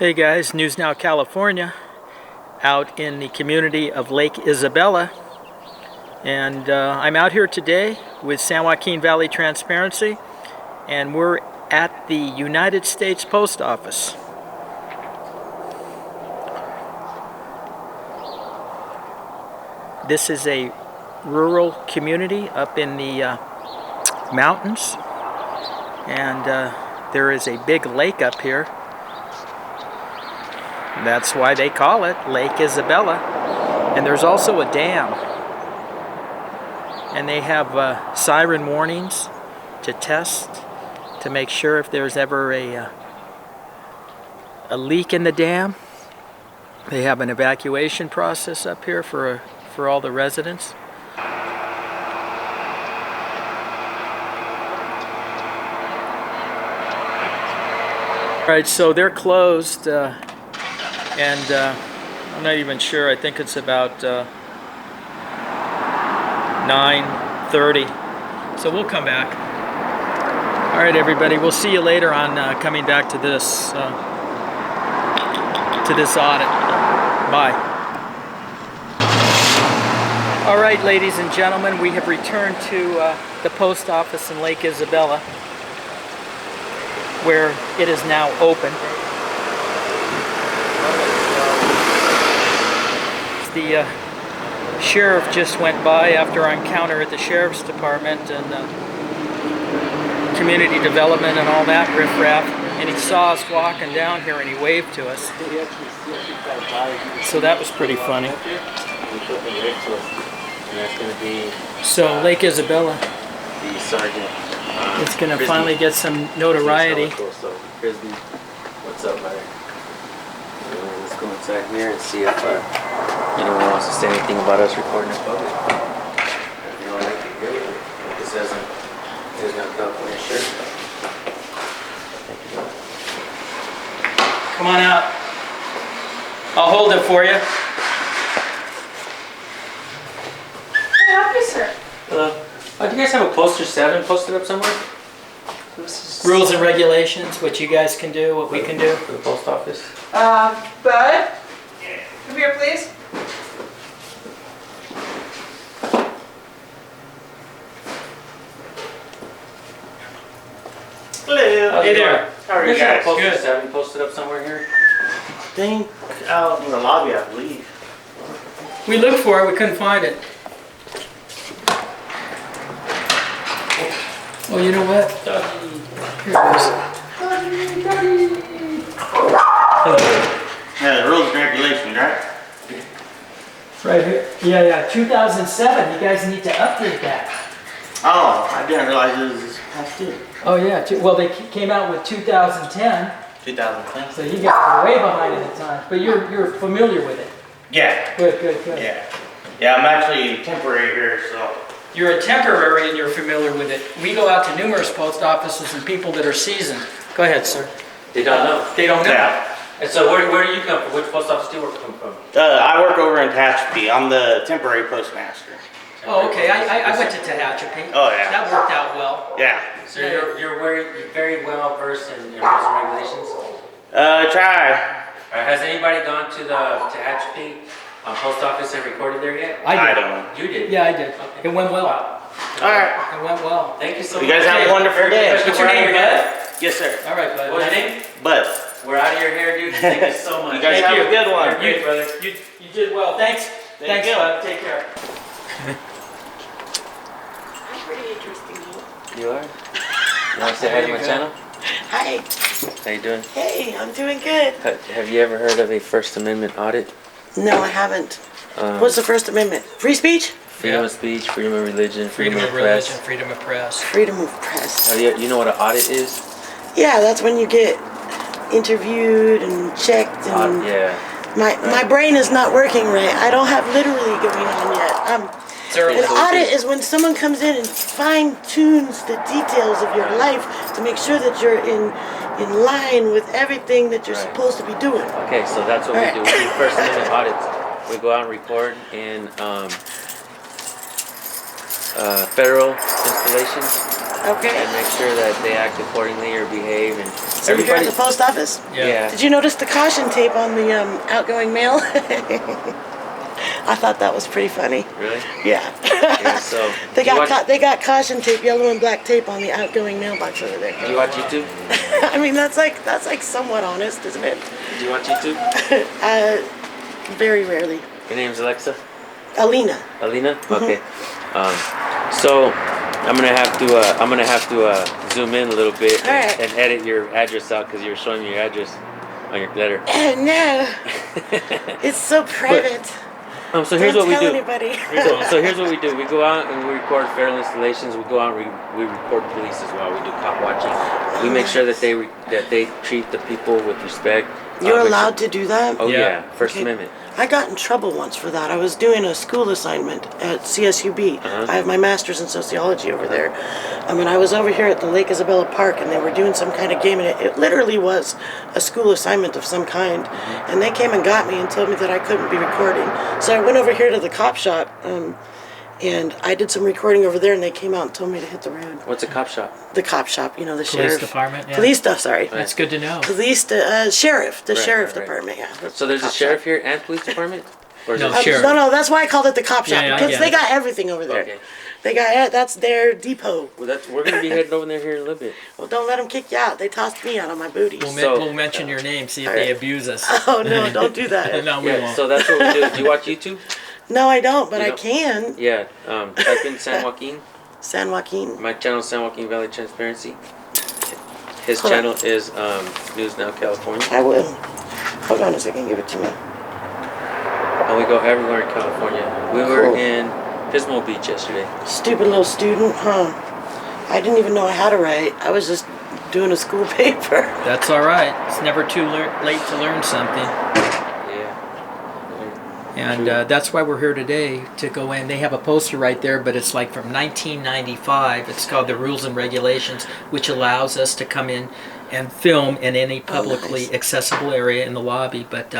Hey guys, News Now California, out in the community of Lake Isabella, and I'm out here today with San Joaquin Valley Transparency, and we're at the United States Post Office. This is a rural community up in the mountains, and there is a big lake up here. That's why they call it Lake Isabella. And there's also a dam. And they have siren warnings to test to make sure if there's ever a leak in the dam. They have an evacuation process up here for all the residents. All right, so they're closed. And I'm not even sure. I think it's about 9:30. So we'll come back. All right, everybody. We'll see you later on coming back to this audit. Bye. All right, ladies and gentlemen, we have returned to the post office in Lake Isabella, where it is now open. The sheriff just went by after our encounter at the sheriff's department and community development and all that riffraff, and he saw us walking down here and he waved to us. So that was pretty funny. So Lake Isabella, the sergeant, it's going to finally get some notoriety. What's up, buddy? Let's go inside here and see if anyone wants to say anything about us recording in public. You know, like it good. This doesn't. There's no California shirt. Come on out. I'll hold it for you. Can I help you, sir? Hello. Do you guys have a poster 7 posted up somewhere? Rules and regulations, what you guys can do, what we can do. For the post office. Bud? Come here, please. Hello. Hey there. How are you guys? Good. Poster 7 posted up somewhere here. I think out in the lobby, I believe. We looked for it, we couldn't find it. Oh, you know what? Here it is. Yeah, the rules and regulations, right? Right here. Yeah, 2007. You guys need to update that. Oh, I didn't realize it was past due. Oh yeah, well they came out with 2010, 2010. so you guys are way behind at the time, but you're familiar with it. Yeah. Good. Yeah. Yeah, I'm actually temporary here, so. You're a temporary and you're familiar with it. We go out to numerous post offices and people that are seasoned. Go ahead, sir. They don't know. They don't know. Yeah. And so where do you come from? Which post office do you work from? I work over in Tehachapi. I'm the temporary postmaster. Oh, okay. I went to Tehachapi. Oh, yeah. That worked out well. Yeah. So you're very well versed in rules and regulations. Try. Has anybody gone to the Tehachapi post office and recorded there yet? I did. don't. You did? Yeah, I did. Okay. It went well. Wow. All right. It went well. Thank you so much. You guys have a wonderful day. What's your name, Bud? Yes, sir. All right, Bud. What's your name? But We're out of your hair, dude. Thank you so much. you guys have a good one. You're great, brother. You did well. Thanks. Thanks, you. Bud. Take care. I'm pretty interesting. You are? You want to say hi to my channel? Hi. How you doing? Hey, I'm doing good. Have you ever heard of a First Amendment audit? No, I haven't. What's the First Amendment? Free speech? Freedom of speech, freedom of religion, Freedom of press. religion, freedom of press. Freedom of press. You know what an audit is? Yeah, that's when you get interviewed and checked and Yeah. my brain is not working right. I don't have literally going on yet. An audit is when someone comes in and fine-tunes the details of your life to make sure that you're in line with everything that you're supposed to be doing. Okay, so that's what we do. We do First Amendment audits. We go out and record in federal installations Okay. and make sure that they act accordingly or behave and So here at the post office. Yeah. Did you notice the caution tape on the outgoing mail? I thought that was pretty funny. Really? Yeah. Yeah. So they got caution tape, yellow and black tape on the outgoing mailbox over there. Do you watch YouTube? I mean, that's like somewhat honest, isn't it? Do you watch YouTube? Very rarely. Your name's Alexa? Alina. Alina? Okay. So I'm gonna have to zoom in a little bit and edit your address out because you were showing me your address on your letter. Oh no, it's so private. So here's what we do. Anybody. So here's what we do. We go out and we record federal installations. We go out and we record police as well. We do cop watching. We make sure that they treat the people with respect. You're allowed to do that? Oh yeah, First Amendment. I got in trouble once for that. I was doing a school assignment at CSUB. I have my master's in sociology over there. I mean, I was over here at the Lake Isabella Park, and they were doing some kind of game, and it literally was a school assignment of some kind. And they came and got me and told me that I couldn't be recording. So I went over here to the cop shop, and I did some recording over there, and they came out and told me to hit the road. What's a cop shop? The cop shop, you know, the sheriff. Police department. Yeah. Police stuff. Sorry. That's good to know. Police, sheriff, the sheriff department. Yeah. So there's a sheriff here and police department. Or is No, it sheriff. No, that's why I called it the cop shop, Yeah, I because get they it. got everything over there. Okay. They got that's their depot. Well, we're gonna be heading over there here in a little bit. Well, don't let them kick you out. They tossed me out on my booty. We'll mention your name, see if they abuse us. Oh no, don't do that. No, we Yeah. won't. So that's what we do. Do you watch YouTube? No, I don't, but You I don't? can. Yeah. Type in San Joaquin. San Joaquin. My channel is San Joaquin Valley Transparency. His Hold on. channel is News Now California. I will. Hold on a second. Give it to me. And we go everywhere in California. We were Cool. in Pismo Beach yesterday. Stupid little student, huh? I didn't even know how to write. I was just doing a school paper. That's all right. It's never too late to learn something. Yeah. And that's why we're here today, to go in. They have a poster right there, but it's like from 1995. It's called the Rules and Regulations, which allows us to come in and film in any publicly accessible area in the lobby. But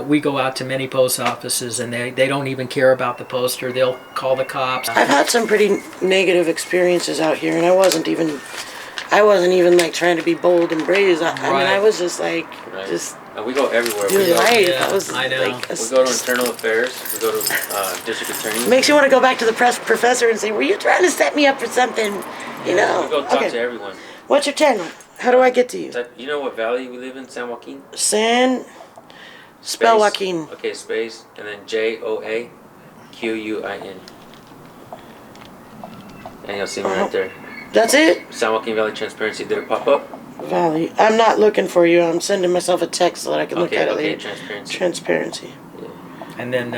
we go out to many post offices, and they don't even care about the poster. They'll call the cops. I've had some pretty negative experiences out here, and I wasn't even like trying to be bold and brave. I mean, I was just like, just And we go everywhere. doing We go, life. yeah, I was I know. like, we go to internal affairs. We go to district attorney. makes you want to go back to the professor and say, "Were you trying to set me up for something?" You know. We go talk to everyone. What's your channel? How do I get to you? You know what valley we live in? San Joaquin. Spell Joaquin. Okay, space and then JOAQUIN. And you'll see me right there. That's it? San Joaquin Valley Transparency. Did it pop up? Valley. I'm not looking for you. I'm sending myself a text so that I can look at it later. Transparency. Transparency. And then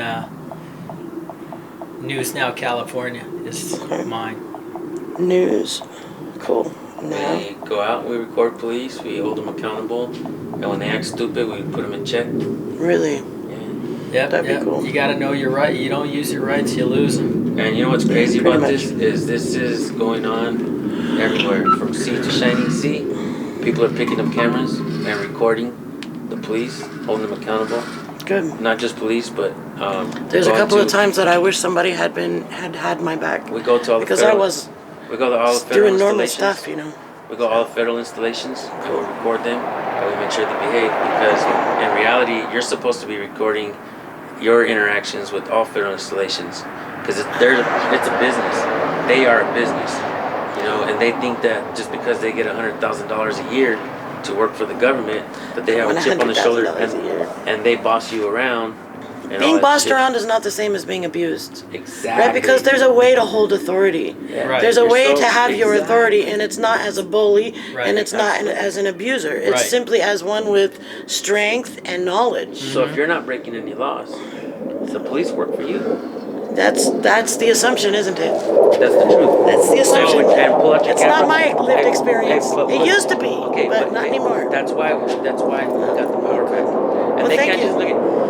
News Now California is mine. News. Cool. Now. We go out and we record police. We hold them accountable. And when they act stupid, we put them in check. Really? Yeah. Yep, That'd be cool. You got to know your right. You don't use your rights, you lose them. And you know what's crazy Pretty about much. this is going on everywhere. From sea to shining sea. People are picking up cameras and recording the police, holding them accountable. Good. Not just police, but There's a going couple of to- times that I wish somebody had my back. We go to all the Because federal, I was we go to all the federal doing normal installations. stuff, you know. We go to all the federal installations and we record them and we make sure they behave, because in reality you're supposed to be recording your interactions with all federal installations, because it's a business. They are a business, you know, and they think that just because they get $100,000 a year to work for the government, that they have a chip on the shoulder $100,000 a year. and they boss you around. And all Being that bossed shit. around is not the same as being abused. Exactly. Right? Because there's a way to hold authority. Yeah. Right. There's a You're way so- to have your Exactly. authority, and it's not as a bully, Right. and it's not as an abuser. It's Right. simply as one with strength and knowledge. So if you're not breaking any laws, the police work for you. That's the assumption, isn't it? That's the truth. That's the assumption. And pull out your It's camera. not my lived experience. but It used to be, okay, but not anymore. That's why we got the power back. And Well, they thank can't you. just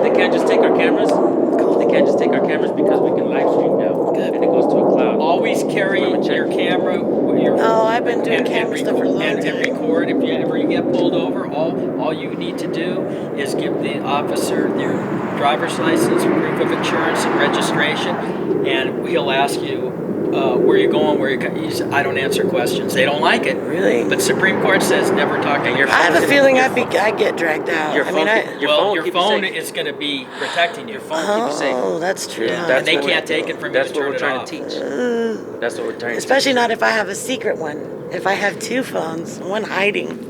they can't just take our cameras. They can't just take our cameras because we can live stream now. Good. And it goes to a cloud. Always carry your camera. Oh, I've been doing camera stuff for a long and time. record. If you ever get pulled over, all you need to do is give the officer your driver's license, proof of insurance, and registration, and he'll ask you where you going, I don't answer questions. They don't like it. Really? But Supreme Court says never talk to your I phone. have a feeling I'd get dragged out. Your I mean, phone- Your keep you phone safe. is going to be protecting you. Your phone keep you safe. Oh, that's true. Yeah, huh? and they what can't we're- take it from you That's to what turn we're it trying off. to teach. That's what we're trying to teach. Especially not if I have a secret one. If I have two phones, one hiding.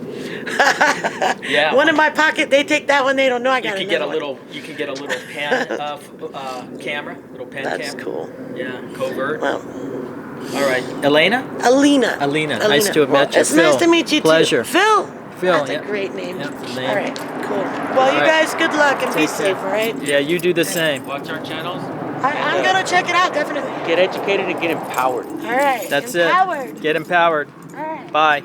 Yeah. One in my pocket. They take that one. They don't know I You got can another get a one. little. You can get a little pen camera, little pen That's camera. cool. Yeah, covert. Well, All right, Elena. Alina. Alina, nice to have met you. It's nice Phil, to meet you pleasure. too. Phil. Phil, That's yeah. a great name. Yeah, name. All right, cool. Well, you right. guys, good luck and be Take safe, care. all right? Yeah, you do the same. Watch our channels. I'm going to check it out, definitely. Get educated and get empowered. All right. That's Empowered. it. Get empowered. All right. Bye.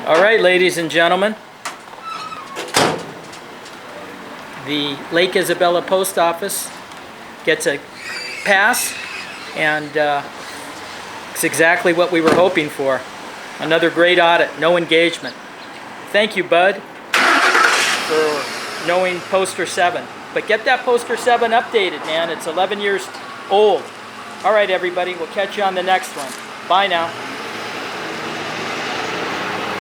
All right, ladies and gentlemen. The Lake Isabella Post Office gets a pass, and it's exactly what we were hoping for. Another great audit, no engagement. Thank you, Bud, for knowing Poster 7. But get that Poster 7 updated, man. It's 11 years old. All right, everybody. We'll catch you on the next one. Bye now.